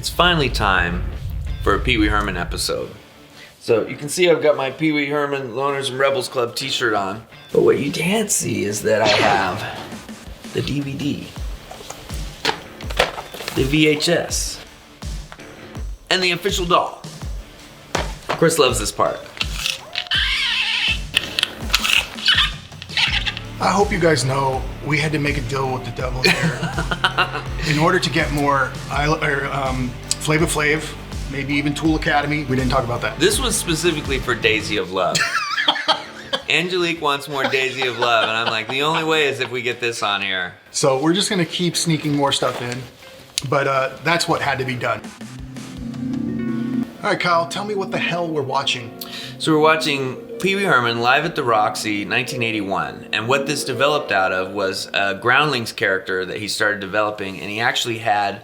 it's finally time for a Pee-Wee Herman episode. So you can see I've got my Pee-Wee Herman Loners and Rebels Club t-shirt on. But what you can't see is that I have the DVD, the VHS, and the official doll. Chris loves this part. I hope you guys know we had to make a deal with the devil here. In order to get more Flava Flav, maybe even Tool Academy. We didn't talk about that. This was specifically for Daisy of Love. Angelique wants more Daisy of Love, and I'm like, the only way is if we get this on here. So we're just gonna keep sneaking more stuff in, but that's what had to be done. All right, Kyle, tell me what the hell we're watching. So we're watching Pee-Wee Herman live at the Roxy, 1981, and what this developed out of was a Groundlings character that he started developing, and he actually had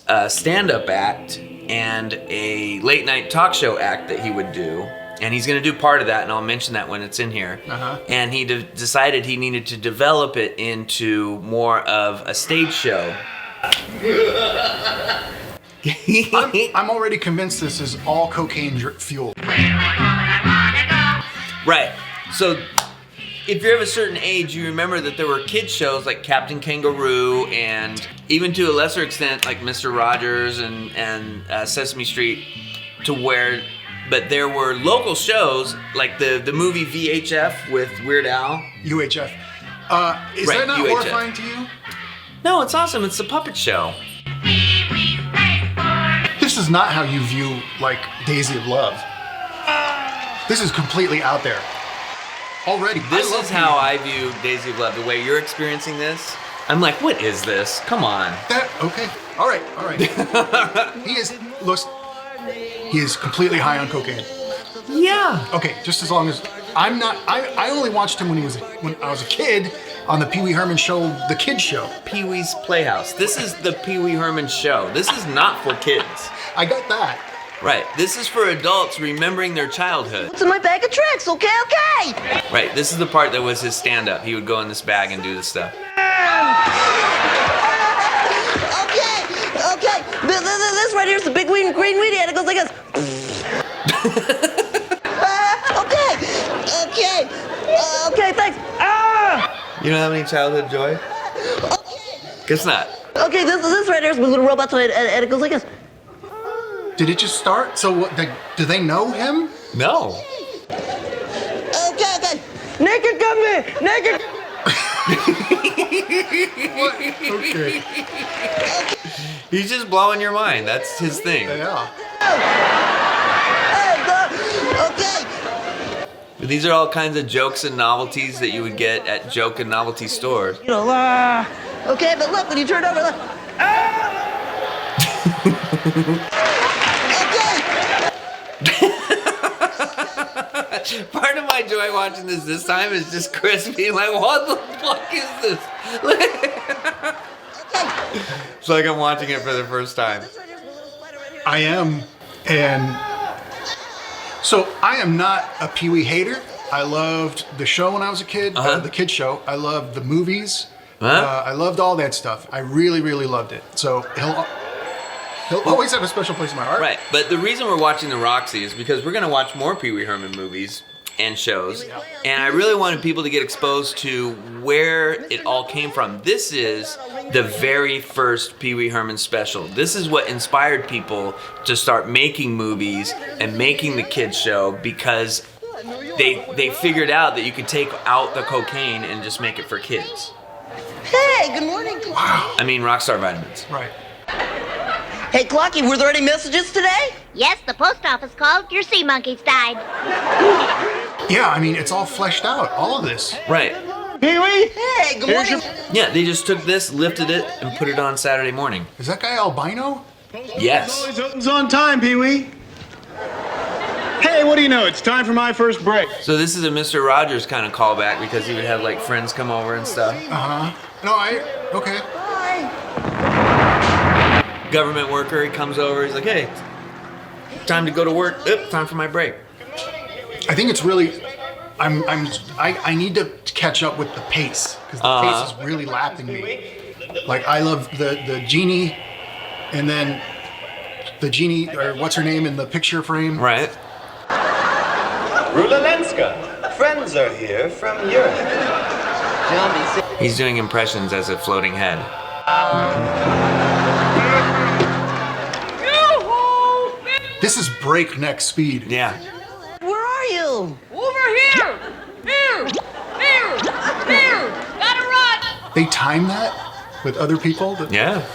a stand-up act and a late-night talk show act that he would do, and he's going to do part of that, and I'll mention that when it's in here. And he decided he needed to develop it into more of a stage show. I'm already convinced this is all cocaine fuel. Right. So if you're of a certain age, you remember that there were kids shows like Captain Kangaroo and even to a lesser extent like Mr. Rogers and Sesame Street, but there were local shows like the movie VHF with Weird Al. UHF. Is Right, that not UHF. horrifying to you? No, it's awesome. It's a puppet show. This is not how you view, like, Daisy of Love. This is completely out there. Already. This is how I view Daisy of Love. The way you're experiencing this, I'm like, what is this? Come on. Okay. All right. He is completely high on cocaine. Yeah. Okay, just as long as I'm not. I only watched him when I was a kid on the Pee-Wee Herman show, the kids show. Pee-wee's Playhouse. This is the Pee-Wee Herman show. This is not for kids. I got that. Right. This is for adults remembering their childhood. What's in my bag of tricks? Okay. Right. This is the part that was his stand-up. He would go in this bag and do this stuff. Okay. This right here is the big green weedy, and it goes like this. Okay, thanks. You don't have any childhood joy? Guess not. Okay, this right here is my little robot toy, and it goes like this. Did it just start? So what? Do they know him? No. Okay. Naked gummy! Naked. What? Okay. He's just blowing your mind. That's his thing. Yeah. Okay. But these are all kinds of jokes and novelties that you would get at joke and novelty stores. You know, okay, but look, when you turn over, look. Part of my joy watching this time is just Chris being like, what the fuck is this? It's like I'm watching it for the first time. I am, and so I am not a Pee-wee hater. I loved the show when I was a kid, the kids show. I loved the movies. I loved all that stuff. I really, really loved it. So he'll always have a special place in my heart. Right, but the reason we're watching the Roxy is because we're going to watch more Pee-Wee Herman movies and shows, and I really wanted people to get exposed to where it all came from. This is the very first Pee-Wee Herman special. This is what inspired people to start making movies and making the kids show, because they figured out that you could take out the cocaine and just make it for kids. Hey, good morning. Wow. I mean, Rockstar Vitamins. Right. Hey, Clocky, were there any messages today? Yes, the post office called. Your sea monkeys died. Yeah, I mean, it's all fleshed out, all of this. Right. Pee-wee? Hey, good morning. Yeah, they just took this, lifted it, and put it on Saturday morning. Is that guy albino? Yes. Always opens on time, Pee-wee. Hey, what do you know? It's time for my first break. So this is a Mr. Rogers kind of callback, because he would have like friends come over and stuff. Okay. Government worker, he comes over, he's like, hey, time to go to work. Oop, time for my break. I think it's really, I need to catch up with the pace, because the pace is really lapping me. Like, I love the genie, and then the genie, or what's her name in the picture frame. Right. Rulalenska, friends are here from Europe. He's doing impressions as a floating head. This is breakneck speed. Yeah. Where are you? Over here! Here! Gotta run! They time that with other people. Yeah.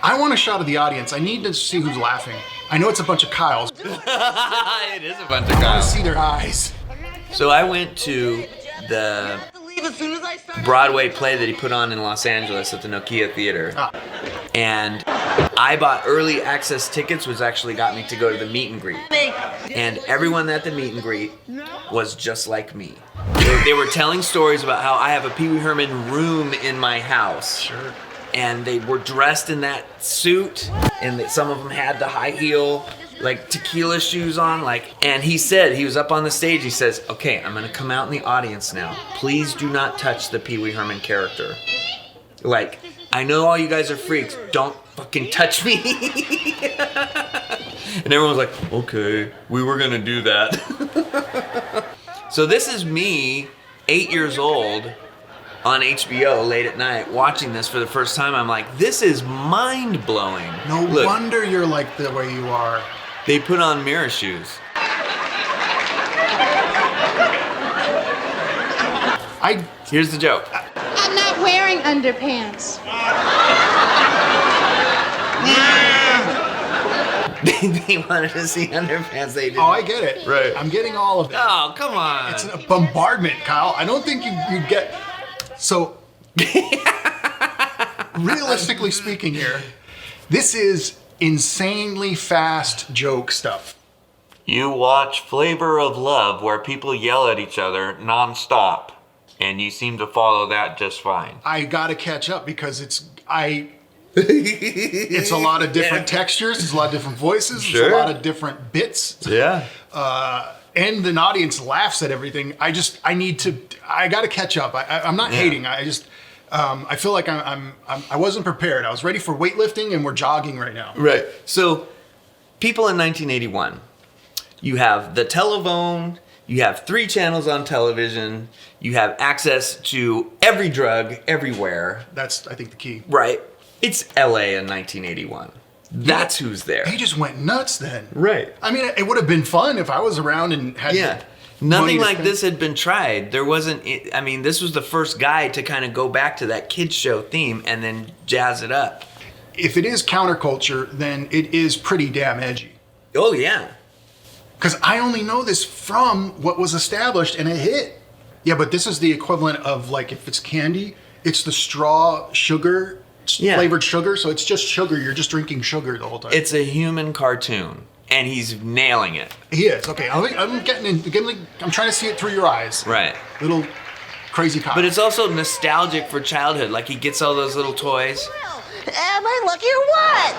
I want a shot of the audience. I need to see who's laughing. I know it's a bunch of Kyles. It is a bunch of I want guys. to see their eyes. So I went to the As soon as I start. Broadway play that he put on in Los Angeles at the Nokia Theater. Ah. And I bought early access tickets, which actually got me to go to the meet and greet. And everyone at the meet and greet was just like me. They were telling stories about how I have a Pee-Wee Herman room in my house. Sure. And they were dressed in that suit, and some of them had the high heel, like tequila shoes on, and he said, he was up on the stage, he says, okay, I'm gonna come out in the audience now. Please do not touch the Pee-Wee Herman character. Like, I know all you guys are freaks, don't fucking touch me. And everyone was like, okay, we were gonna do that. So this is me, 8 years old, on HBO late at night, watching this for the first time. I'm like, this is mind-blowing. No Look, wonder you're like the way you are. they put on mirror shoes. Here's the joke. I'm not wearing underpants. They wanted to see underpants. They didn't. Oh, I get it. Right. I'm getting all of that. Oh, come on. It's a bombardment, Kyle. I don't think you get. So, realistically speaking here, this is insanely fast joke stuff. You watch Flavor of Love, where people yell at each other nonstop, and you seem to follow that just fine. I gotta catch up because it's a lot of different textures, it's a lot of different voices, it's Sure. a lot of different bits. Yeah. And an audience laughs at everything. I gotta catch up. I'm not hating. I feel like I wasn't prepared. I was ready for weightlifting and we're jogging right now. Right. So, people in 1981, you have the telephone, you have 3 channels on television, you have access to every drug everywhere. That's, I think, the key. Right. It's LA in 1981. That's who's there. They just went nuts then. Right. I mean, it would have been fun if I was around and had. Yeah. money Nothing to like spend. this had been tried. There wasn't, I mean, this was the first guy to kind of go back to that kids show theme and then jazz it up. If it is counterculture, then it is pretty damn edgy. Oh, yeah. Because I only know this from what was established and a hit. Yeah, but this is the equivalent of, like, if it's candy, it's the straw sugar, Yeah. flavored sugar. So it's just sugar. You're just drinking sugar the whole time. It's a human cartoon, and he's nailing it. He is. Okay, I'm getting in. I'm trying to see it through your eyes. Right. Little crazy cop. But it's also nostalgic for childhood. Like, he gets all those little toys. Am I lucky or what?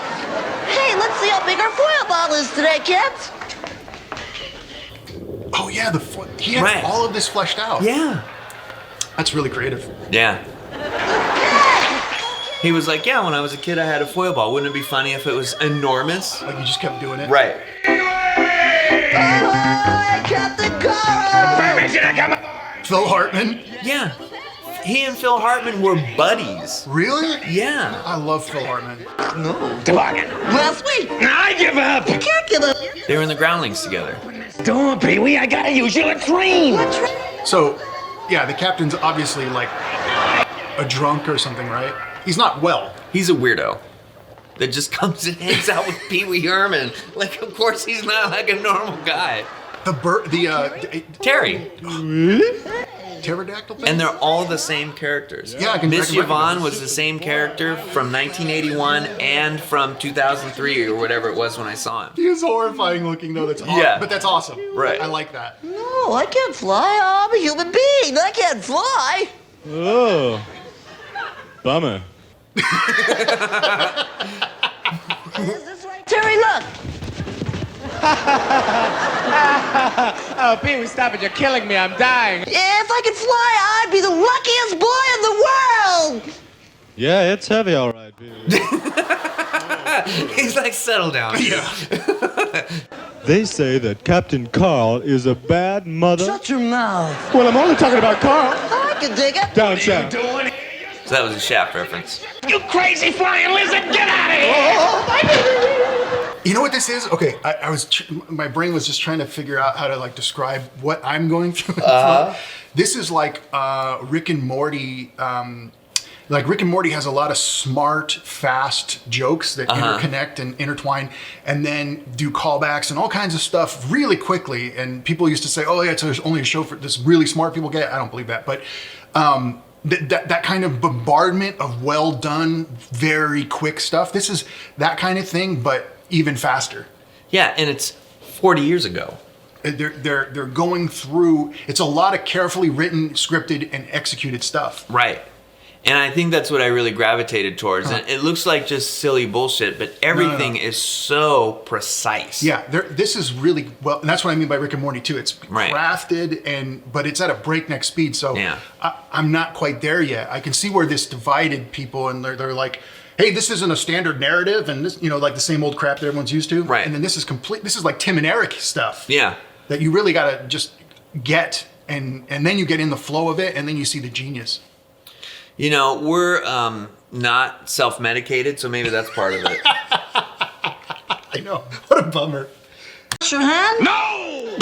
Hey, let's see how big our foil ball is today, kids. Oh, yeah, he had Right. all of this fleshed out. Yeah. That's really creative. Yeah. He was like, yeah, when I was a kid, I had a foil ball. Wouldn't it be funny if it was enormous? Like, you just kept doing it. Right. Oh, Captain Carl! Phil Hartman. Yeah. He and Phil Hartman were buddies. Really? Yeah. I love Phil Hartman. Last week. I give up. You can't give up. They were in the Groundlings together. Don't, Pee-Wee, I gotta use your latrine. So, yeah, the captain's obviously like a drunk or something, right? He's not well. He's a weirdo that just comes and hangs out with Pee-Wee Herman. Like, of course he's not like a normal guy. Terry. Pterodactyl thing? And they're all the same characters. Yeah, I can Miss recognize Yvonne them. was the same character from 1981 and from 2003 or whatever it was when I saw him. He is horrifying looking though. That's awesome. Yeah. But that's awesome. Right. I like that. No, I can't fly. I'm a human being. I can't fly. Oh, bummer. Is this right? Terry, look. Oh, Pee-Wee, stop it. You're killing me. I'm dying. If I could fly, I'd be the luckiest boy in the world. Yeah, it's heavy, all right, Pee-Wee. He's like, settle down. Yeah. They say that Captain Carl is a bad mother. Shut your mouth. Well, I'm only talking about Carl. I can dig it. Down south. So that was a Shaft reference. You crazy flying lizard, get out of here! You know what this is? Okay, my brain was just trying to figure out how to like describe what I'm going through. This is like Rick and Morty. Like Rick and Morty has a lot of smart, fast jokes that interconnect and intertwine, and then do callbacks and all kinds of stuff really quickly. And people used to say, "Oh yeah, it's only a show for this really smart people get." I don't believe that, but that kind of bombardment of well done, very quick stuff. This is that kind of thing, but even faster. Yeah, and it's 40 years ago. They're going through. It's a lot of carefully written, scripted, and executed stuff. Right. And I think that's what I really gravitated towards. And it looks like just silly bullshit, but everything is so precise. Yeah, this is really well, and that's what I mean by Rick and Morty too. It's crafted, but it's at a breakneck speed. So I'm not quite there yet. I can see where this divided people, and they're like, "Hey, this isn't a standard narrative, and this, like the same old crap that everyone's used to." Right. And then this is complete. This is like Tim and Eric stuff. Yeah. That you really gotta just get, and then you get in the flow of it, and then you see the genius. We're not self-medicated, so maybe that's part of it. I know. What a bummer. Wash your hand? No!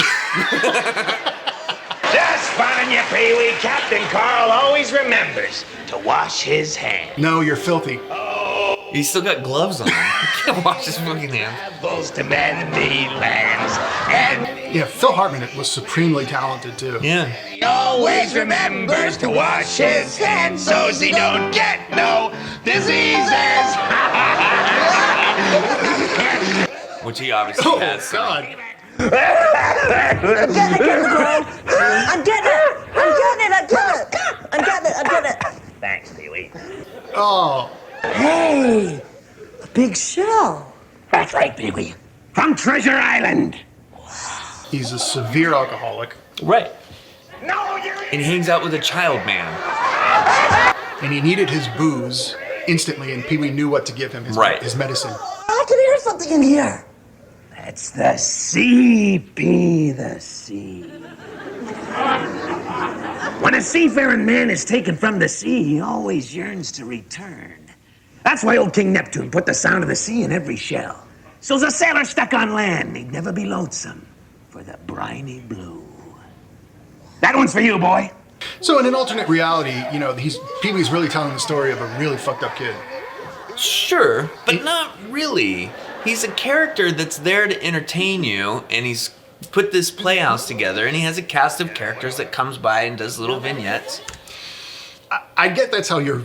Just fun, you Pee-wee. Captain Carl always remembers to wash his hands. No, you're filthy. He's still got gloves on. He can't wash his fucking hands. Travels to many lands, and Yeah, Phil Hartman was supremely talented too. Yeah. he always remembers to wash his hands so he don't get no diseases. Which he obviously has. So. God. I'm getting it. Thanks, Pee-wee. Oh. Hey, a big shell. That's right, Pee-wee. From Treasure Island. He's a severe alcoholic. Right. No, you're... And he hangs out with a child man. And he needed his booze instantly, and Pee-wee knew what to give him, his medicine. I can hear something in here. That's the sea, Pee, the sea. When a seafaring man is taken from the sea, he always yearns to return. That's why old King Neptune put the sound of the sea in every shell. So as a sailor stuck on land, he'd never be lonesome for the briny blue. That one's for you, boy. So in an alternate reality, Pee-wee's really telling the story of a really fucked up kid. Sure, but not really. He's a character that's there to entertain you, and he's put this playhouse together, and he has a cast of characters that comes by and does little vignettes. I get that's how you're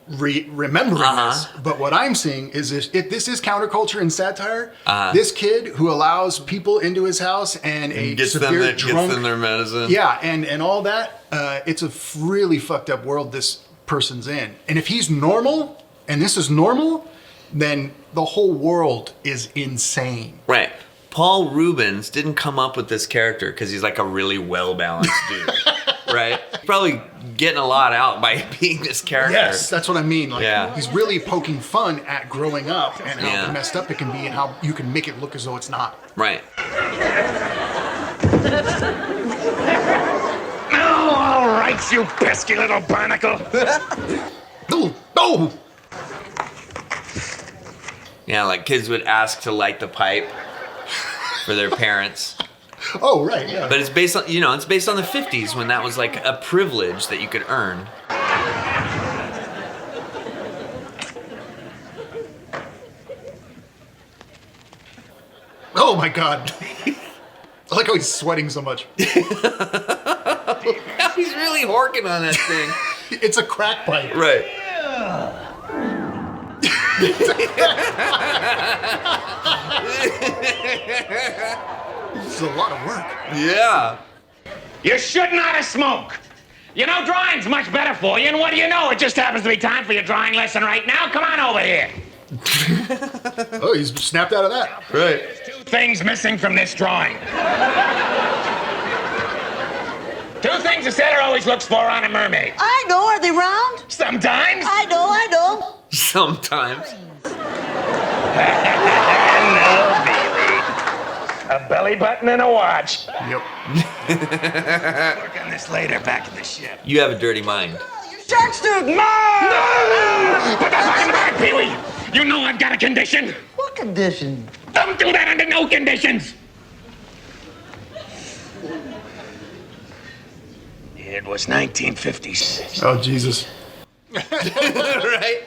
remembering this, but what I'm seeing is if this is counterculture and satire, this kid who allows people into his house and gets severe drunk, gets them their medicine. Yeah, and all that, it's a really fucked up world this person's in. And if he's normal, and this is normal, then the whole world is insane. Right. Paul Rubens didn't come up with this character because he's like a really well-balanced dude, right? Probably getting a lot out by being this character. Yes, that's what I mean. Like, he's really poking fun at growing up and how messed up it can be and how you can make it look as though it's not. Right. Oh, all right, you pesky little barnacle. No! Yeah, like kids would ask to light the pipe for their parents. Oh, right, yeah. But it's based on, it's based on the 50s when that was like a privilege that you could earn. Oh my God. I like how he's sweating so much. He's really horking on that thing. It's a crack pipe. Right. This is a lot of work. Yeah. You should not smoke. Drawing's much better for you, and what do you know? It just happens to be time for your drawing lesson right now. Come on over here. Oh, he's snapped out of that. Right. There's two things missing from this drawing. Two things a sailor always looks for on a mermaid. I know. Are they round? Sometimes. I know. Sometimes. No, Pee-wee. A belly button and a watch. Yep. Work on this later back at the ship. You have a dirty mind. Sharks, dude! No! Put that fucking back, Pee-wee! You know I've got a condition. What condition? Don't do that under no conditions. It was 1956. Oh, Jesus. Right?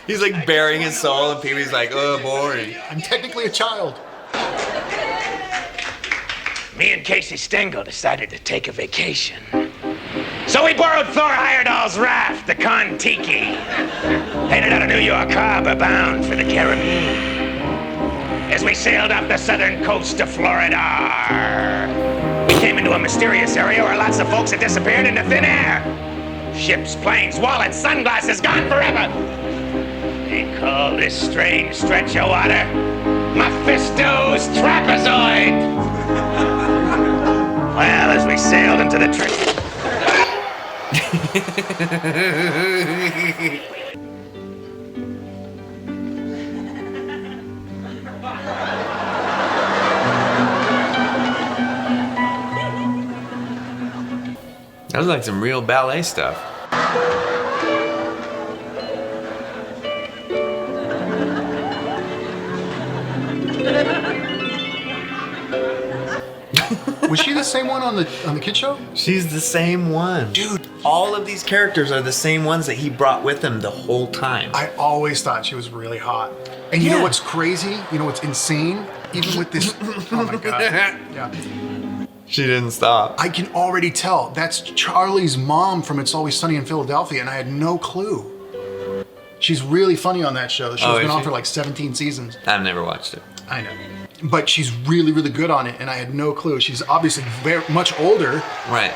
He's like burying his soul, and Pee-wee's like, oh, boring. I'm technically a child. Me and Casey Stengel decided to take a vacation. So we borrowed Thor Heyerdahl's raft, the Kon-Tiki. Headed out of New York Harbor, bound for the Caribbean. As we sailed up the southern coast of Florida, we came into a mysterious area where lots of folks had disappeared into thin air. Ships, planes, wallets, sunglasses, gone forever. They call this strange stretch of water Mephisto's trapezoid. Well, as we sailed into the That was like some real ballet stuff. Was she the same one on the kid show? She's the same one. Dude. All of these characters are the same ones that he brought with him the whole time. I always thought she was really hot. And you know what's crazy? You know what's insane? Even with this, oh my God. Yeah. She didn't stop. I can already tell that's Charlie's mom from It's Always Sunny in Philadelphia, and I had no clue. She's really funny on that show. The show's been on for like 17 seasons. I've never watched it. I know. But she's really, really good on it, and I had no clue. She's obviously very much older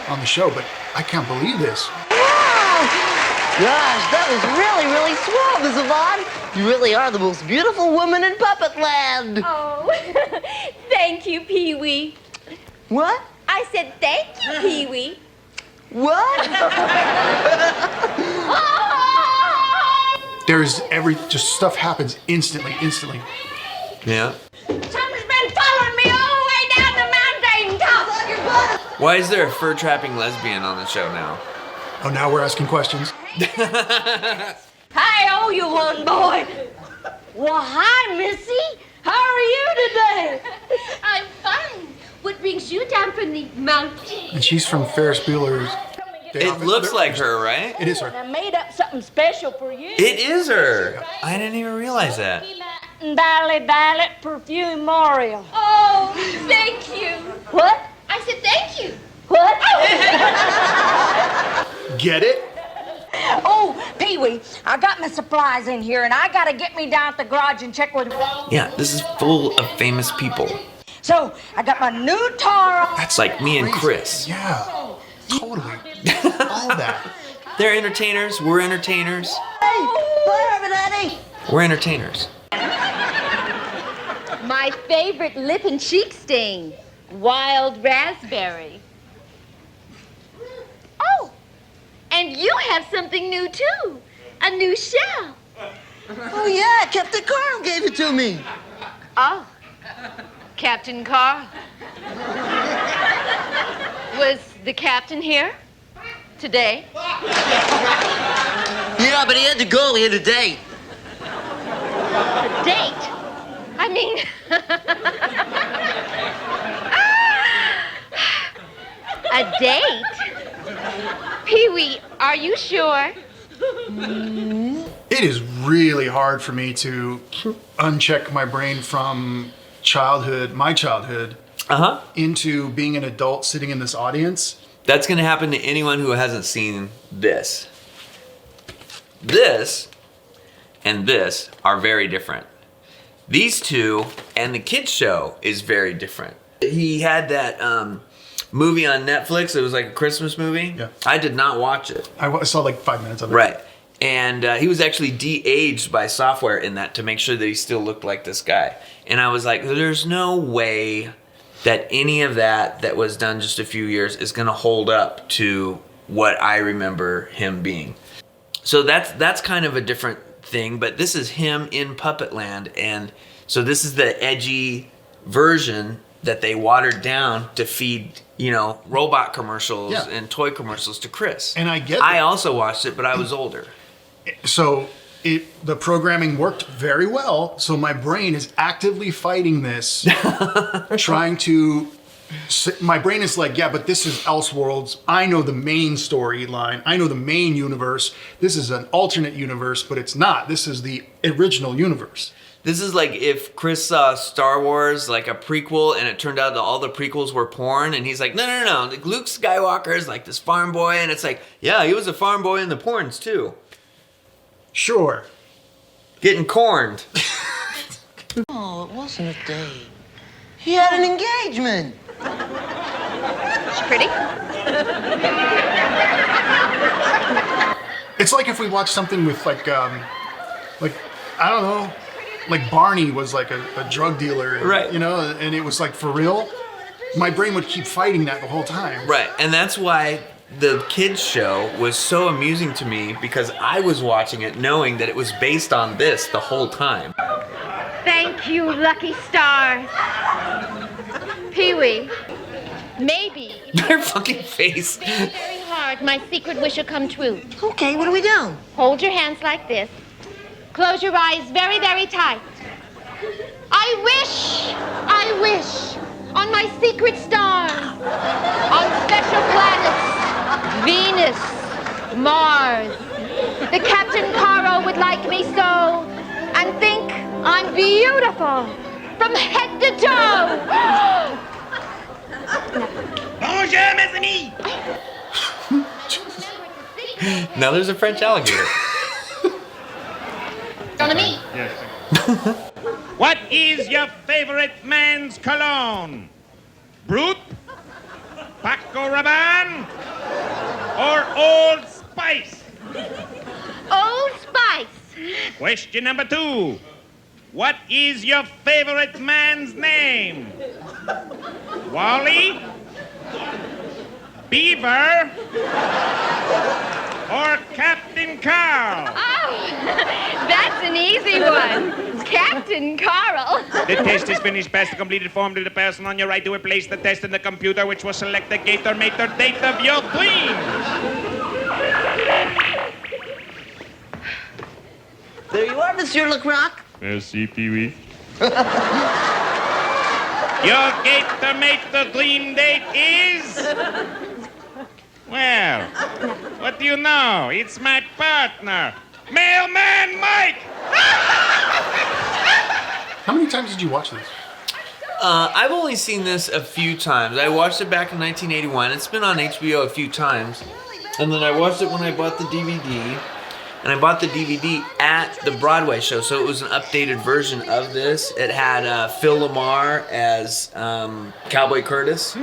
on the show, but I can't believe this. Wow! Gosh, that was really, really swell, Miss Yvonne. You really are the most beautiful woman in Puppet Land. Oh, thank you, Pee-wee. What? I said thank you, Pee-wee. What? There's just stuff happens instantly. Yeah. Something's been following me all the way down the mountain top. Why is there a fur trapping lesbian on the show now? Oh, now we're asking questions. Hi, oh, you one boy. Well, hi, Missy. How are you today? I'm fine. What brings you down from the mountain? And she's from Ferris Bueller's Day Off. It looks like her, right? It is her. I made up something special for you. It is her. I didn't even realize that. Valley Violet Perfume Memorial. Oh, thank you. What? I said thank you. What? Get it? Oh, Pee-wee, I got my supplies in here, and I gotta get me down at the garage and check with... Yeah, this is full of famous people. So, I got my new Tara. That's like me and Chris. Yeah, totally. All that. They're entertainers. We're entertainers. Hey, bye, everybody. We're entertainers. My favorite lip and cheek stain, wild raspberry. Oh, and you have something new too, a new shell. Oh, yeah, Captain Carl gave it to me. Oh, Captain Carl. Was the captain here today? Yeah, but he had to go. He had a date. A date? I mean... A date? Pee-wee, are you sure? It is really hard for me to uncheck my brain from my childhood, into being an adult sitting in this audience. That's going to happen to anyone who hasn't seen this. This and this are very different. These two and the kids show is very different. He had that movie on Netflix. It was like a Christmas movie. Yeah. I did not watch it. I saw like 5 minutes of it. Right. And he was actually de-aged by software in that to make sure that he still looked like this guy. And I was like, there's no way that any of that was done just a few years is going to hold up to what I remember him being. So that's kind of a different thing, but this is him in Puppet Land, and so this is the edgy version that they watered down to feed, you know, robot commercials and toy commercials to Chris. And I get I also watched it, but I was older. So the programming worked very well. So my brain is actively fighting this, trying to. My brain is like, yeah, but this is Elseworlds. I know the main storyline. I know the main universe. This is an alternate universe, but it's not. This is the original universe. This is like if Chris saw Star Wars, like a prequel, and it turned out that all the prequels were porn, and he's like, no. Like, Luke Skywalker is like this farm boy, and it's like, yeah, he was a farm boy in the porns too. Sure. Getting corned. Oh, it wasn't a date. He had an engagement. She's pretty. It's like if we watched something with like I don't know, like Barney was like a drug dealer, and, right? You know, and it was like for real. My brain would keep fighting that the whole time. Right, and that's why the kids show was so amusing to me, because I was watching it knowing that it was based on this the whole time. Thank you, lucky stars. Pee-wee, maybe Your fucking face. very hard my secret wish will come true. Okay, what do we do? Hold your hands like this. Close your eyes very, very tight. I wish on my secret stars, on special planets, Venus, Mars, the Captain Caro would like me so and think I'm beautiful from head to toe. Bonjour, mes amis. Now there's a French alligator. On me. Yes. What is your favorite man's cologne? Brut, Paco Rabanne, or Old Spice? Old Spice. Question number 2. What is your favorite man's name? Wally, Beaver, or Captain Carl? Oh, that's an easy one. Captain Carl. The test is finished. Pass the completed form to the person on your right to replace the test in the computer, which will select the gate or mate or date of your dreams. There you are, Monsieur Lecroc. Merci, Pee-wee. Your gate to mate the dream date is... Well, what do you know? It's my partner, Mailman Mike! How many times did you watch this? I've only seen this a few times. I watched it back in 1981. It's been on HBO a few times. And then I watched it when I bought the DVD. And I bought the DVD at the Broadway show, so it was an updated version of this. It had Phil Lamar as Cowboy Curtis,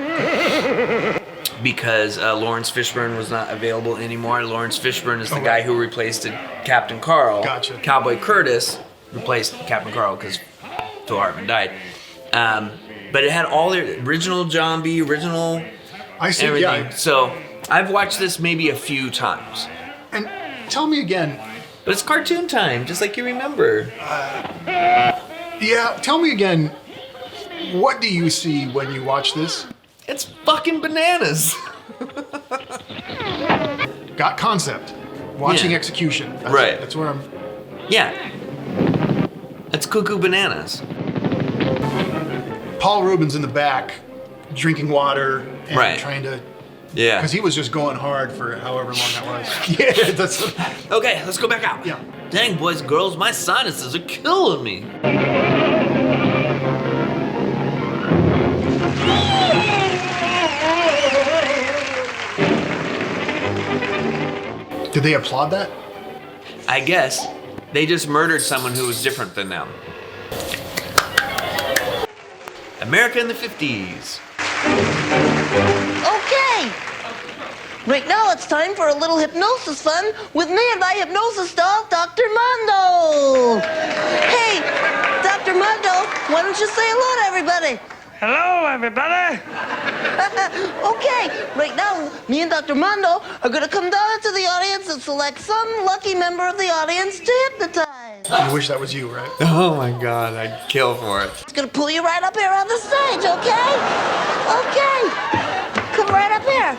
because Lawrence Fishburne was not available anymore. Lawrence Fishburne is the guy who replaced Captain Carl. Gotcha. Cowboy Curtis replaced Captain Carl because Phil Hartman died. But it had all the original John B., original everything. Yeah. So I've watched this maybe a few times. And tell me again. But it's cartoon time, just like you remember. Yeah, tell me again. What do you see when you watch this? It's fucking bananas. Got concept. Watching execution. Right. That's where I'm. Yeah. It's cuckoo bananas. Paul Rubens in the back, drinking water and trying to. Yeah. Because he was just going hard for however long that was. Yeah, that's. Okay, let's go back out. Yeah. Dang, boys and girls, my sinuses are killing me. Did they applaud that? I guess. They just murdered someone who was different than them. America in the 50s. Okay. Right now it's time for a little hypnosis fun with me and my hypnosis doll, Dr. Mondo. Hey, Dr. Mondo, why don't you say hello to everybody? Hello, everybody. Okay, right now, me and Dr. Mondo are gonna come down to the audience and select some lucky member of the audience to hypnotize. You wish that was you, right? Oh my God, I'd kill for it. It's gonna pull you right up here on the stage, okay? Okay. Come right up here.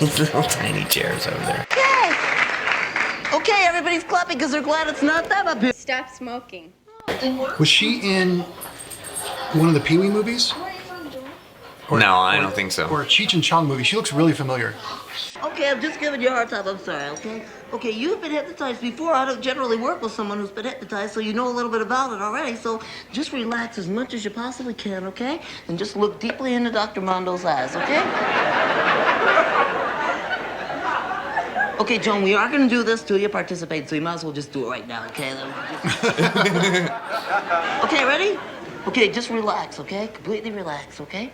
These little tiny chairs over there. Okay. Okay, everybody's clapping because they're glad it's not them up here. Stop smoking. Was she in one of the Pee-Wee movies? No, I don't think so. Or a Cheech and Chong movie. She looks really familiar. Okay, I'm just giving you a hard time. I'm sorry, okay? Okay, you've been hypnotized before. I don't generally work with someone who's been hypnotized, so you know a little bit about it already. So just relax as much as you possibly can, okay? And just look deeply into Dr. Mondo's eyes, okay? Okay, Joan, we are going to do this till you participate, so you might as well just do it right now, okay? Okay, ready? Okay, just relax, okay? Completely relax, okay?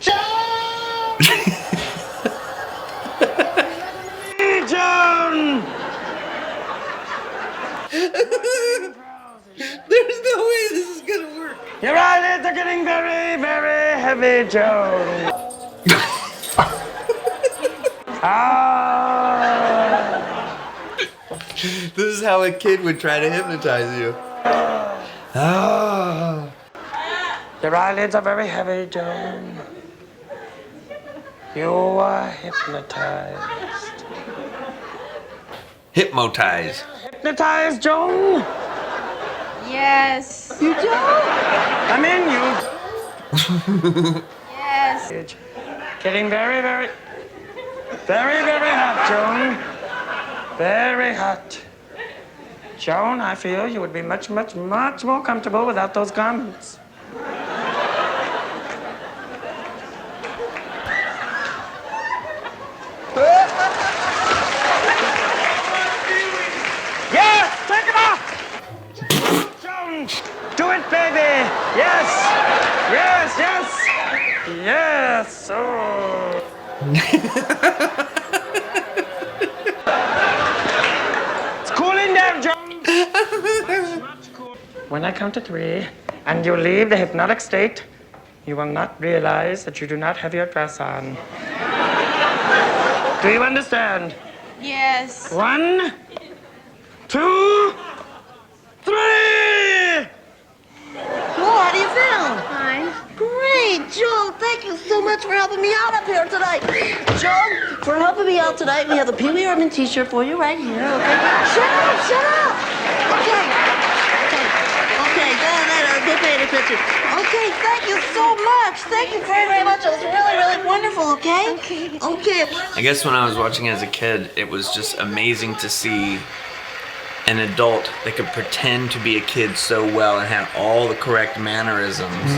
Joan! There's no way this is gonna work. Your eyelids are getting very, very heavy, Joan. This is how a kid would try to hypnotize you. Your eyelids are very heavy, Joan. You are hypnotized. Hypnotize. Hypnotized, Joan? Yes. You do? I'm in you. Yes. Getting very, very, very, very hot, Joan. Very hot. Joan, I feel you would be much, much, much more comfortable without those garments. Yes, take it off! Joan, do it, baby! Yes! Yes, yes! Yes! Oh. It's cooling down, Joan! Much cool. When I count to 3 and you leave the hypnotic state, you will not realize that you do not have your dress on. Do you understand? Yes. 1, 2, 3! Well, how do you feel? Fine. Great, Joan. Thank you so much for helping me out up here tonight. Joan, for helping me out tonight, we have a Pee-Wee Herman t-shirt for you right here, okay? Shut up, shut up. Okay. Go ahead, go pay attention. Okay, thank you so much. Thank you very, very much. It was really, really wonderful, okay? Okay. I guess when I was watching as a kid, it was just amazing to see an adult that could pretend to be a kid so well and had all the correct mannerisms,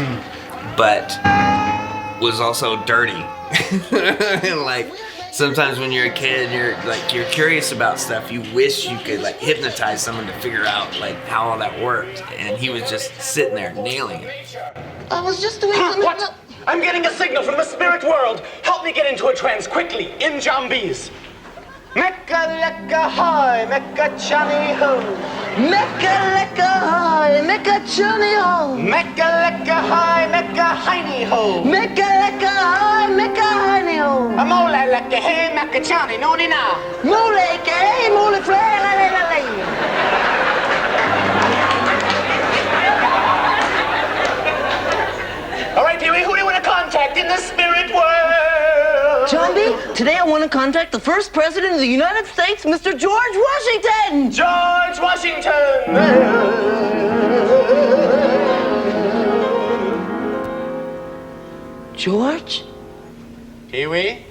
but was also dirty. Like sometimes when you're a kid, you're curious about stuff. You wish you could like hypnotize someone to figure out like how all that worked, and he was just sitting there nailing it. I was just doing something. What? I'm getting a signal from the spirit world. Help me get into a trance quickly, in Jombies. Mecca lecca hi, Mecca chani ho. Mecca lecca hi, Mecca chunny ho. Mecca lecca hi, Mecca heiny ho. Mecca lecca hi, Mecca honey ho. A mole lecca hey, Mecca chani no ni na. Mole que, mole flare, la la la la. All right, Pee-Wee, who do you want to contact in the spirit world? Zombie, today I want to contact the first president of the United States, Mr. George Washington. George Washington. George? Pee-Wee?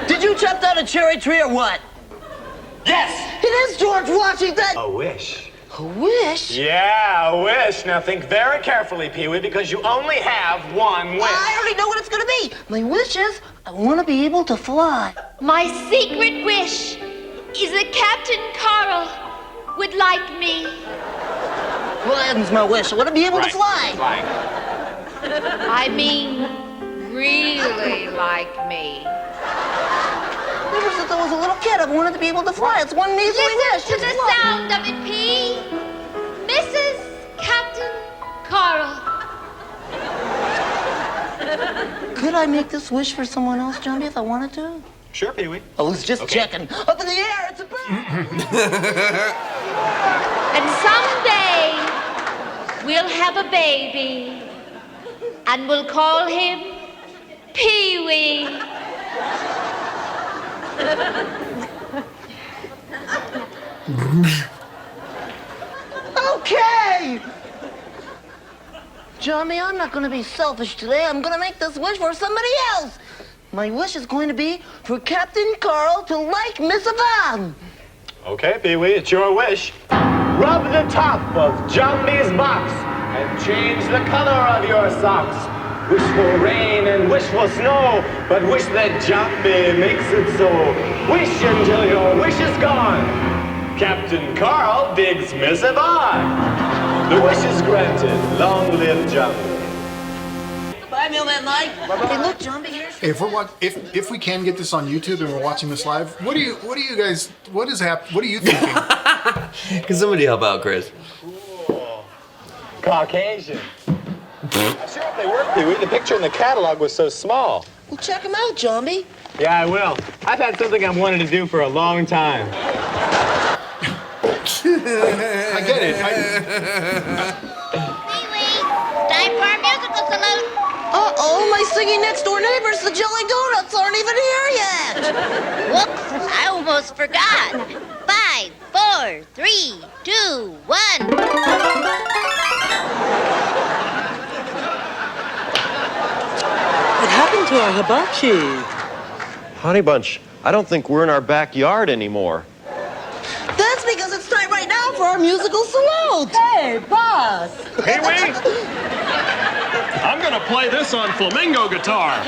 Did you chop down a cherry tree or what? Yes. It is George Washington. A wish. A wish? Yeah, a wish. Now think very carefully, Pee-Wee, because you only have one wish. I already know what it's going to be. My wish is I want to be able to fly. My secret wish is that Captain Carl would like me. Well, that's my wish. I want to be able to fly. I mean, really like me. Ever since I was a little kid, I've wanted to be able to fly. It's one measly wish. Listen to the sound of it, P. Mrs. Captain Carl. Could I make this wish for someone else, Jumbie, if I wanted to? Sure, Pee-wee. I was just checking. Up in the air, it's a bird. And someday we'll have a baby, and we'll call him Pee-wee. Okay! Jumbie, I'm not gonna be selfish today. I'm gonna make this wish for somebody else. My wish is going to be for Captain Carl to like Miss Yvonne. Okay, Pee-wee, it's your wish. Rub the top of Jumbie's box and change the color of your socks. Wish for rain and wish for snow, but wish that Jumbie makes it so. Wish until your wish is gone. Captain Carl digs Miss Yvonne. The wish is granted. Long live Jumbie. Bye, Mailman Mike. Hey, look, Jumbie, here's... Hey, if we can get this on YouTube and we're watching this live, what are you thinking? Can somebody help out, Chris? Cool. Caucasian. I sure hope they work, Pee-wee. The picture in the catalog was so small. Well, check him out, Jumbie. Yeah, I will. I've had something I've wanted to do for a long time. I get it. Pee-wee, time for our musical salute. Uh-oh, my singing next-door neighbors, the Jelly Donuts, aren't even here yet. Whoops, I almost forgot. 5, 4, 3, 2, 1. What happened to our hibachi? Honey Bunch, I don't think we're in our backyard anymore. That's because it's time right now for our musical salute. Hey, boss! Pee-wee! I'm gonna play this on flamingo guitar.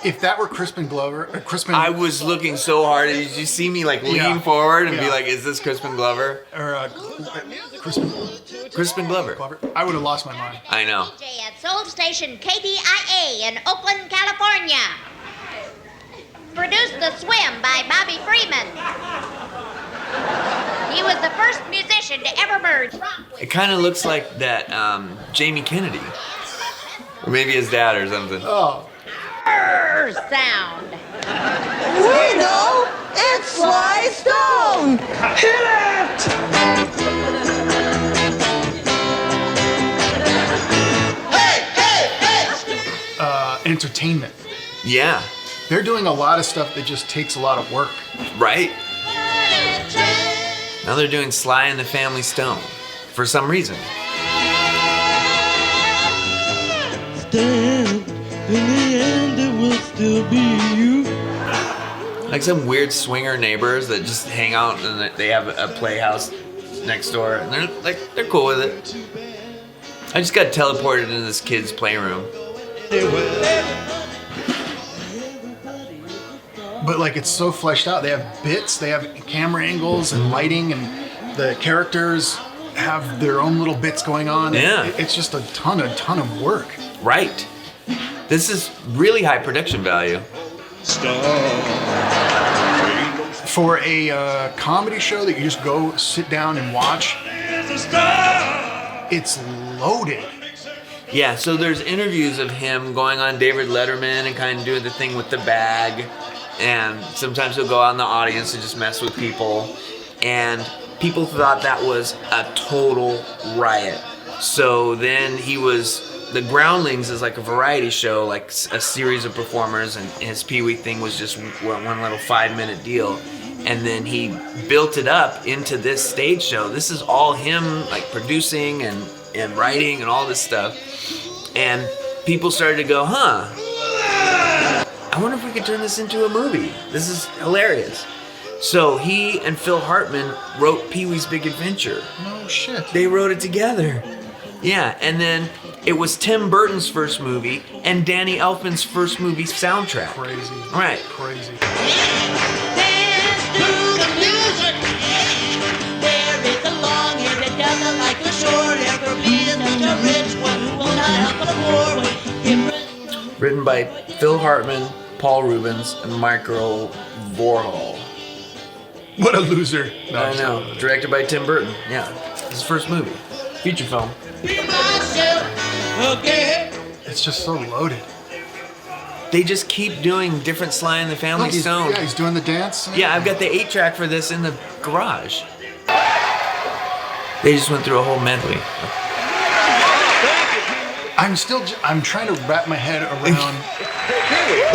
If that were Crispin Glover, I was looking so hard. Did you see me like lean forward and be like, "Is this Crispin Glover?" Or Crispin Glover. I would have lost my mind. I know. DJ at Soul Station KDIA in Oakland, California. Produced The Swim by Bobby Freeman. He was the first musician to ever merge rock with... It kind of looks like that Jamie Kennedy, or maybe his dad or something. Oh. sound. We know it's Sly Stone. Hit it! Entertainment. Yeah. They're doing a lot of stuff that just takes a lot of work. Right? Now they're doing Sly and the Family Stone for some reason. Stand, in the end it will still be you. Like some weird swinger neighbors that just hang out and they have a playhouse next door and they're cool with it. I just got teleported into this kid's playroom. But like it's so fleshed out. They have bits, they have camera angles and lighting, and the characters have their own little bits going on. Yeah. It's just a ton of work. Right. This is really high production value. For a comedy show that you just go sit down and watch, it's loaded. Yeah, so there's interviews of him going on David Letterman and kind of doing the thing with the bag. And sometimes he'll go out in the audience and just mess with people. And people thought that was a total riot. So then the Groundlings is like a variety show, like a series of performers, and his Pee-wee thing was just one little 5-minute deal. And then he built it up into this stage show. This is all him like producing and writing and all this stuff. And people started to go, I wonder if we could turn this into a movie. This is hilarious. So he and Phil Hartman wrote Pee-wee's Big Adventure. No shit. They wrote it together. Yeah, and then it was Tim Burton's first movie and Danny Elfman's first movie soundtrack. Crazy. Right. Crazy. Written by Phil Hartman, Paul Rubens, and Michael Vorhall. What a loser. No, I know. Directed by Tim Burton. Yeah. It's his first movie. Feature film. It's just so loaded. they just keep doing different Sly and the Family Stone. Yeah, he's doing the dance. Yeah, I've got the 8-track for this in the garage. They just went through a whole medley. I'm trying to wrap my head around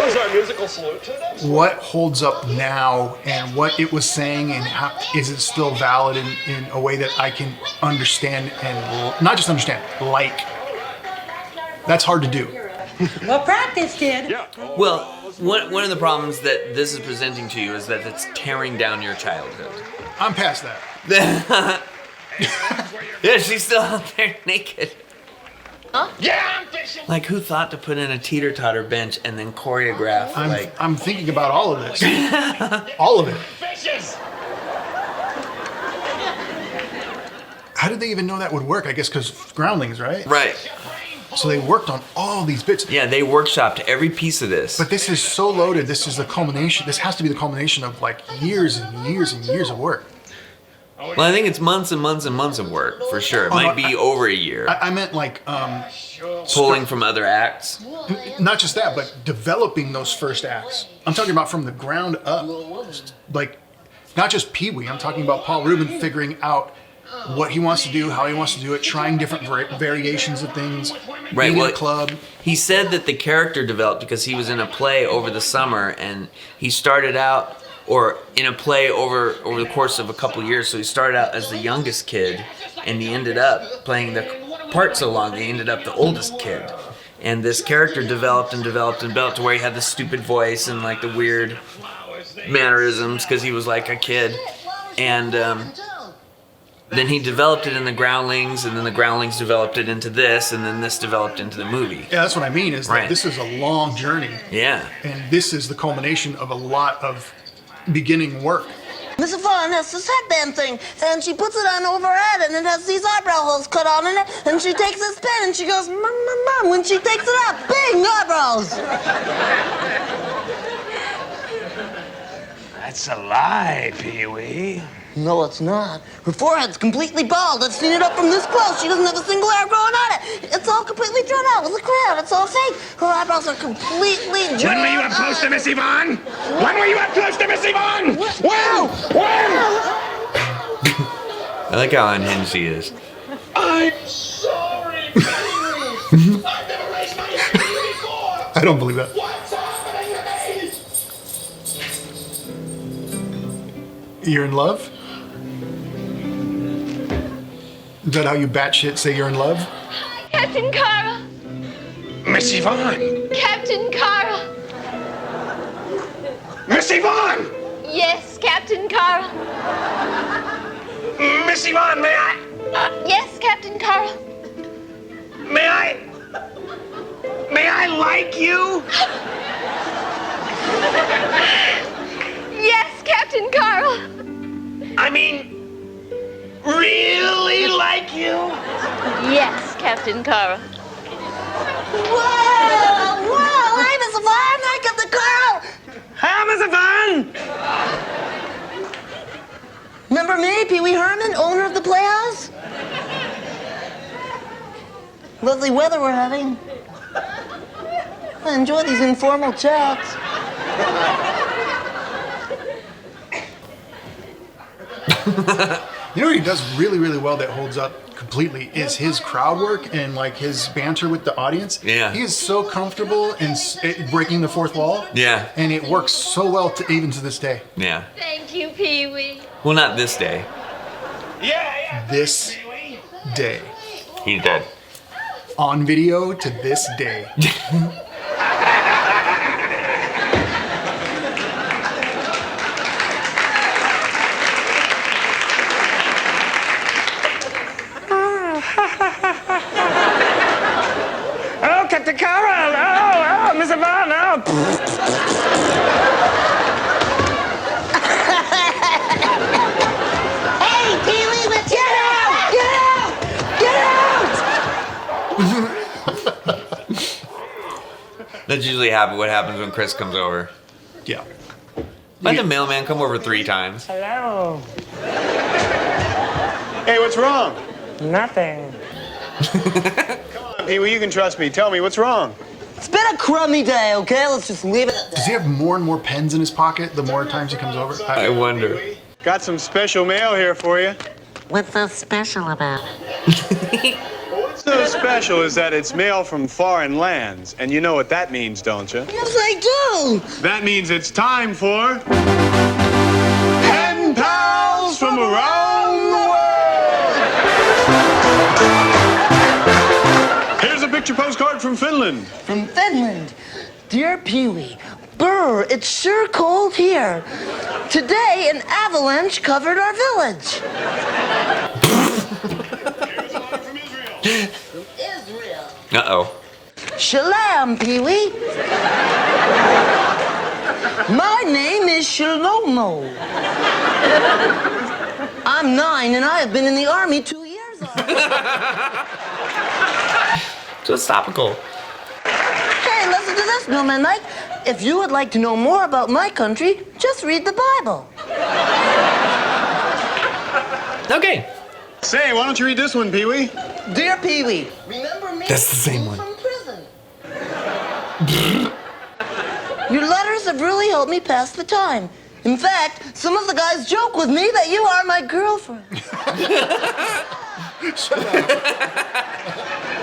Who's our musical salute to this? what holds up now and what it was saying and how is it still valid in a way that I can understand and not just understand, like. That's hard to do. Well, practice, kid. Yeah. Well, one of the problems that this is presenting to you is that it's tearing down your childhood. I'm past that. Yeah, she's still out there naked. Huh? Yeah, I'm fishing. Like, who thought to put in a teeter-totter bench and then choreograph, I'm thinking about all of this. All of it. Fishes. How did they even know that would work? I guess because groundlings, right? Right. So they worked on all these bits. Yeah, they workshopped every piece of this. But this is so loaded. This is the culmination. This has to be the culmination of like years and years and years of work. Well, I think it's months and months and months of work, for sure. It might be over a year. I meant like pulling from other acts. Not just that, but developing those first acts. I'm talking about from the ground up. Like, not just Pee-wee. I'm talking about Paul Rubin figuring out what he wants to do, how he wants to do it, trying different variations of things. Right. Well, Well, a club. he said that the character developed because he was in a play over the summer, and he started out, or in a play over the course of a couple years. So he started out as the youngest kid, and he ended up playing the part so long, he ended up the oldest kid. And this character developed and developed and developed to where he had the stupid voice and like the weird mannerisms because he was like a kid. And then he developed it in the Groundlings, and then the Groundlings developed it into this, and then this developed into the movie. Yeah, that's what I mean, is that this is a long journey. Yeah. And this is the culmination of a lot of beginning work. Miss Yvonne has this headband thing, and she puts it on over her head, and it has these eyebrow holes cut on in it, and she takes this pen, and she goes, mom, mom, mom, when she takes it out, bing, eyebrows. That's a lie, Pee-wee. No, it's not. Her forehead's completely bald. I've seen it up from this close. She doesn't have a single hair growing on it. It's all completely drawn out with a crayon. It's all fake. Her eyebrows are completely drawn. When were you up close to Miss Yvonne? When were you up close to Miss Yvonne? When? I like how unhinged he is. I'm sorry, Pee-wee. I've never raised my hand to you before. I don't believe that. What's happening to me? You're in love? Is that how you batshit say you're in love? Captain Carl! Miss Yvonne! Captain Carl! Miss Yvonne! Yes, Captain Carl. Miss Yvonne, may I? Yes, Captain Carl. May I like you? Yes, Captain Carl. I mean, really like you? Yes, Captain Carl. Whoa! Whoa! Hey, Miss Yvonne, I got the girl! Hi, Miss Yvonne! Remember me, Pee-Wee Herman, owner of the Playhouse? Lovely weather we're having. I enjoy these informal chats. You know what he does really, really well that holds up completely is his crowd work and like his banter with the audience. Yeah. He is so comfortable in breaking the fourth wall. Yeah. And it works so well even to this day. Yeah. Thank you, Pee-wee. Well, not this day. This day. He's dead. On video to this day. Oh, Captain Carl! Oh, Miss Yvonne! Oh. Hey, Pee-wee, let's get out! Get out! That's usually what happens when Chris comes over. Yeah. Let the mailman come over 3 times. Hello. Hey, what's wrong? Nothing. Come on, Pee-wee, you can trust me. Tell me, what's wrong? It's been a crummy day, okay? Let's just leave it at that. Does he have more and more pens in his pocket the more times he comes over? I wonder. Got some special mail here for you. What's so special about it? What's so special is that it's mail from foreign lands, and you know what that means, don't you? Yes, I do. That means it's time for Pen Pals from around the world. Here's a picture postcard from Finland. From Finland. Dear Pee-wee, brr, it's sure cold here. Today, an avalanche covered our village. Israel. Uh-oh. Shalom, Pee-wee. My name is Shalomo. I'm 9 and I have been in the army 2 years already. Just topical. Hey, listen to this, Millman Mike. If you would like to know more about my country, just read the Bible. Okay. Say, why don't you read this one, Pee-wee? Dear Pee-wee, remember me? That's the same one. From prison. Your letters have really helped me pass the time. In fact, some of the guys joke with me that you are my girlfriend.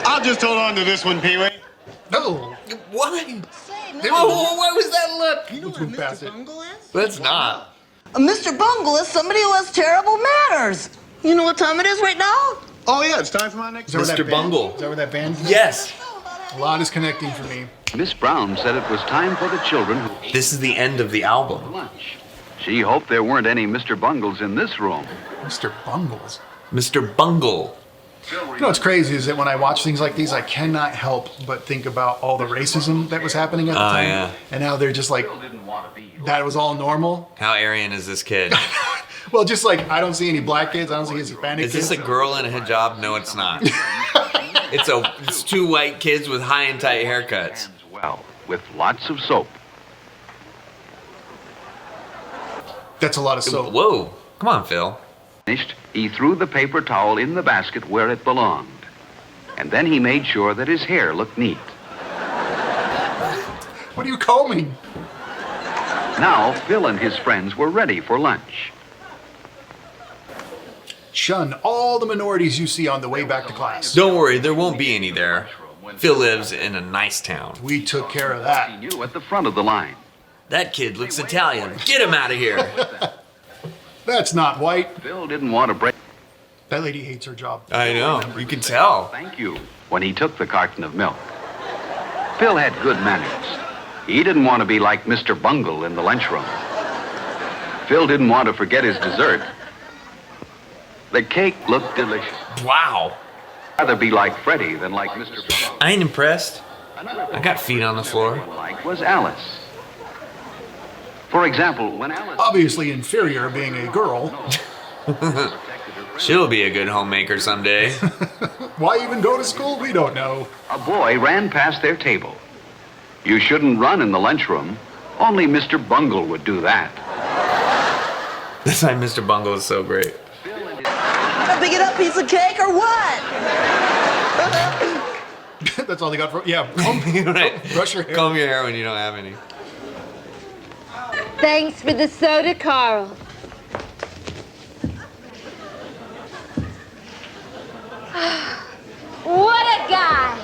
I'll just hold on to this one, Pee-wee. No. Why? Say, Whoa, what was that look? you know what Mr. Bungle is? That's not. Mr. Bungle is somebody who has terrible manners. You know what time it is right now? Oh, yeah, it's time for my next... Is that Mr. Bungle. Is that where that band? Yes. A lot is connecting for me. Miss Brown said it was time for the children who ate This is the end of the album. lunch. She hoped there weren't any Mr. Bungles in this room. Mr. Bungles. Mr. Bungle. You know what's crazy is that when I watch things like these, I cannot help but think about all the racism that was happening at the time. Yeah. And now they're just like, that was all normal. How Aryan is this kid? Well, just like, I don't see any black kids, I don't see Hispanic Is kids. this a girl in a hijab? No, it's not. It's two white kids with high and tight haircuts. Well, with lots of soap. That's a lot of soap. Whoa. Come on, Phil. Finished, he threw the paper towel in the basket where it belonged. And then he made sure that his hair looked neat. What are you combing? Now, Phil and his friends were ready for lunch. Shun all the minorities you see on the way back to class. Don't worry, there won't be any there. Phil lives in a nice town. We took care of He that. knew at the front of the line. That kid looks Italian. Get him out of here. That's not white. Phil didn't want to break... That lady hates her job. I know. You can tell. Thank you when he took the carton of milk. Phil had good manners. He didn't want to be like Mr. Bungle in the lunchroom. Phil didn't want to forget his dessert. The cake looked delicious. Wow. Rather be like Freddie than like Mr. Bungle. I ain't impressed. I got feet on the floor. Like was Alice. For example, when Alice... Obviously inferior being a girl. She'll be a good homemaker someday. Why even go to school? We don't know. A boy ran past their table. You shouldn't run in the lunchroom. Only Mr. Bungle would do that. That's why Mr. Bungle is so great. A big enough piece of cake or what? That's all they got for... Yeah. Right. Brush your hair. Comb your hair when you don't have any. Thanks for the soda, Carl. What a guy!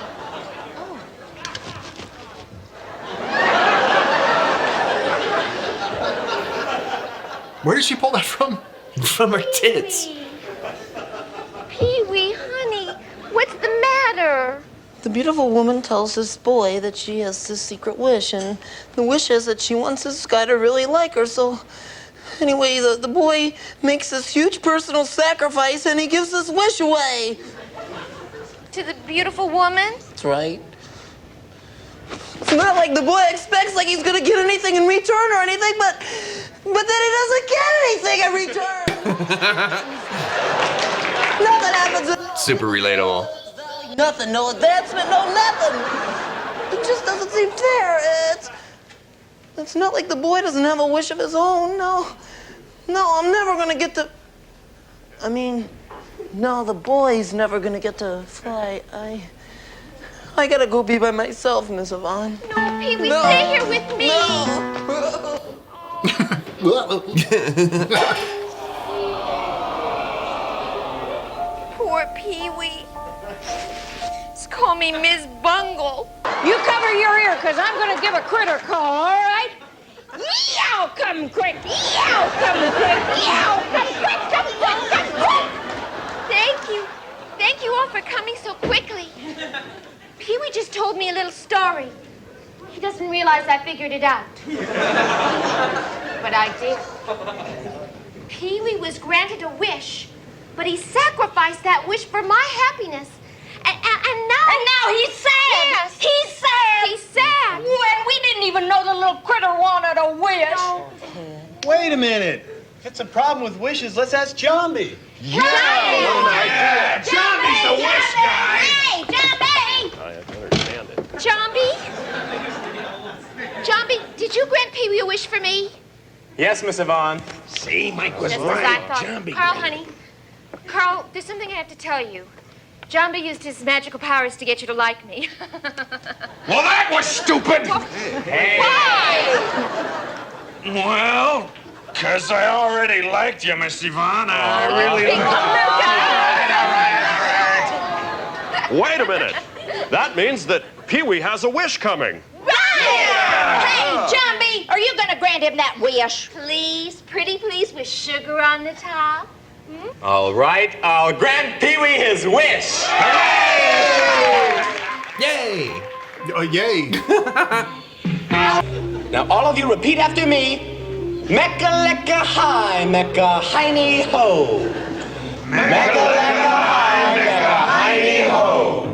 Where did she pull that from? From her tits. Pee-wee, honey, what's the matter? The beautiful woman tells this boy that she has this secret wish, and the wish is that she wants this guy to really like her, so... Anyway, the boy makes this huge personal sacrifice, and he gives this wish away. To the beautiful woman? That's right. It's not like the boy expects like he's gonna get anything in return or anything, but then he doesn't get anything in return. Nothing happens. Super relatable. Nothing, no advancement, no nothing. It just doesn't seem fair. It's not like the boy doesn't have a wish of his own. No, I'm never gonna get to. No, the boy's never gonna get to fly. I gotta go be by myself, Miss Yvonne. No, Pee-wee, stay here with me. Poor Pee-wee. Just call me Miss Bungle. You cover your ear, because I'm going to give a critter call, all right? Meow, come quick. Meow, come quick. Meow, come quick, come quick, come quick. Thank you. Thank you all for coming so quickly. Pee-wee just told me a little story. He doesn't realize I figured it out. But I did. Pee-wee was granted a wish, but he sacrificed that wish for my happiness. And now he's sad. Yes. He's sad. He's sad. When we didn't even know the little critter wanted a wish. No. Wait a minute. If it's a problem with wishes, let's ask Jambi. Yeah! Jambi's the wish guy. Hey, Jambi! I understand it. Jambi, did you grant Pee-wee a wish for me? Yes, Miss Yvonne. See, Mike was Just right. as I thought. Jambi. Carl, honey. Carl, there's something I have to tell you. Jambi used his magical powers to get you to like me. Well, that was stupid. Why? Well, because I already liked you, Miss Yvonne. I really Wait a minute. That means that Pee-wee has a wish coming. Hey, Jambi, are you going to grant him that wish? Please, pretty please, with sugar on the top. All right, I'll grant Pee-wee his wish. Yay! Yay! Now, all of you repeat after me. Mecca lecca hi, mecca hiney ho. Mecca lecca hi, mecca hiney ho.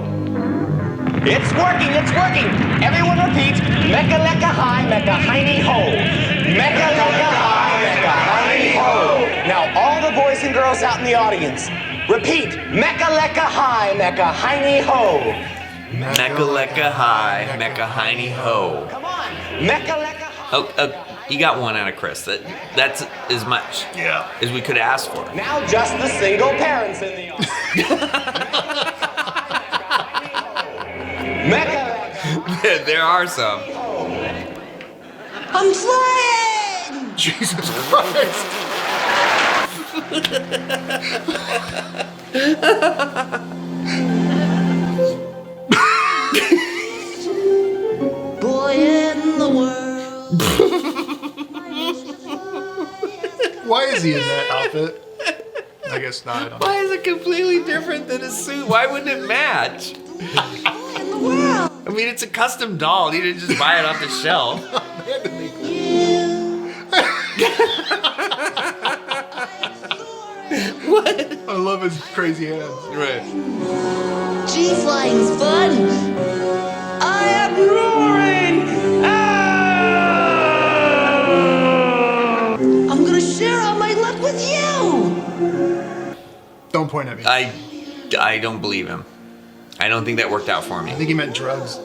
It's working, it's working. Everyone repeat. Mecca lecca hi, mecca hiney ho. Mecca lecca hi, mecca hiney ho. Now, all the boys and girls out in the audience, repeat. Mecca lecca hi, mecca hiney ho. Mecca lecca hi, mecca hiney ho. Come on. Mecca lecca hi. Oh, you got one out of Chris. That's as much as we could ask for. Now just the single parents in the audience. Mecca. There are some. I'm flying! Jesus Christ! Boy in the world. Why is he in that outfit? I guess not. I don't know. Why is it completely different than his suit? Why wouldn't it match? I mean, it's a custom doll. You didn't just buy it off the shelf. What? I love his crazy hands. Right. G-flying's fun. I am roaring. I'm gonna share all my luck with you. Don't point at me. I don't believe him. I don't think that worked out for me. I think he meant drugs.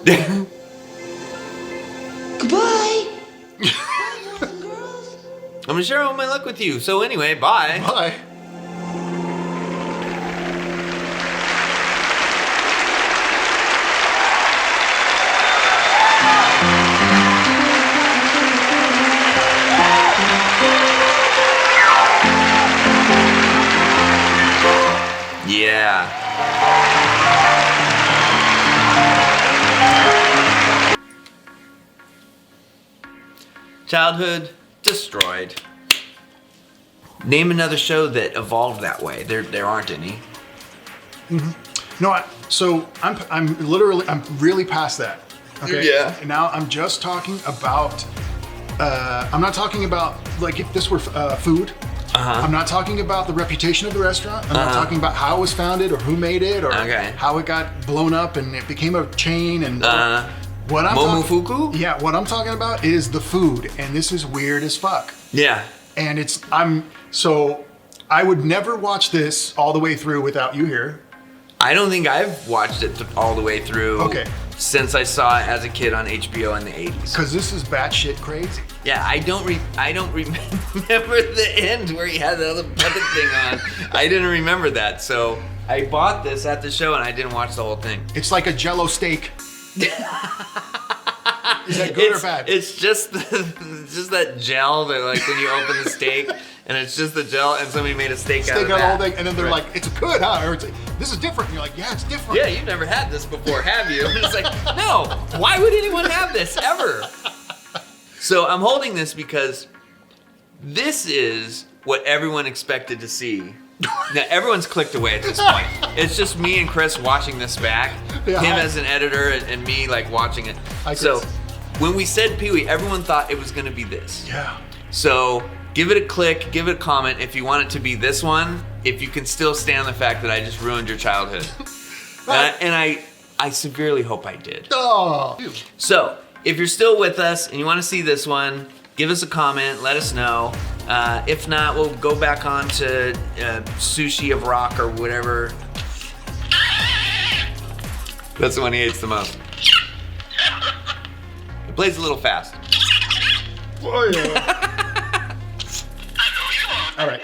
Goodbye. I'm gonna share all my luck with you. So anyway, bye. Bye. Yeah. Childhood destroyed. Name another show that evolved that way. There aren't any. Mm-hmm. No, I'm really past that. Okay. Yeah. And now I'm just talking about. I'm not talking about like if this were food. I'm not talking about the reputation of the restaurant. I'm not talking about how it was founded or who made it or how it got blown up and it became a chain and what I'm Momofuku? Yeah, what I'm talking about is the food, and this is weird as fuck. Yeah. And I would never watch this all the way through without you here. I don't think I've watched it all the way through. Since I saw it as a kid on HBO in the 80s. Because this is batshit crazy. Yeah, I don't remember the end where he had the other puppet thing on. I didn't remember that, so I bought this at the show and I didn't watch the whole thing. It's like a Jello steak. Is that good or bad? It's just that gel that like when you open the steak and it's just the gel and somebody made a steak out of that. All day, and then they're like, it's good, huh? Or it's like, this is different. And you're like, yeah, it's different. Yeah, you've never had this before, have you? And it's like, no, why would anyone have this ever? So I'm holding this because this is what everyone expected to see. Now everyone's clicked away at this point. It's just me and Chris watching this back. Yeah, him as an editor and me like watching it. So when we said Pee-wee, everyone thought it was gonna be this. Yeah. So give it a click, give it a comment if you want it to be this one, if you can still stand the fact that I just ruined your childhood. And I severely hope I did. Oh. So if you're still with us and you want to see this one, give us a comment, let us know. If not, we'll go back on to Sushi of Rock or whatever. That's the one he hates the most. It plays a little fast. Oh, yeah. All right.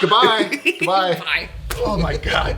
Goodbye. Goodbye. Bye. Oh, my God.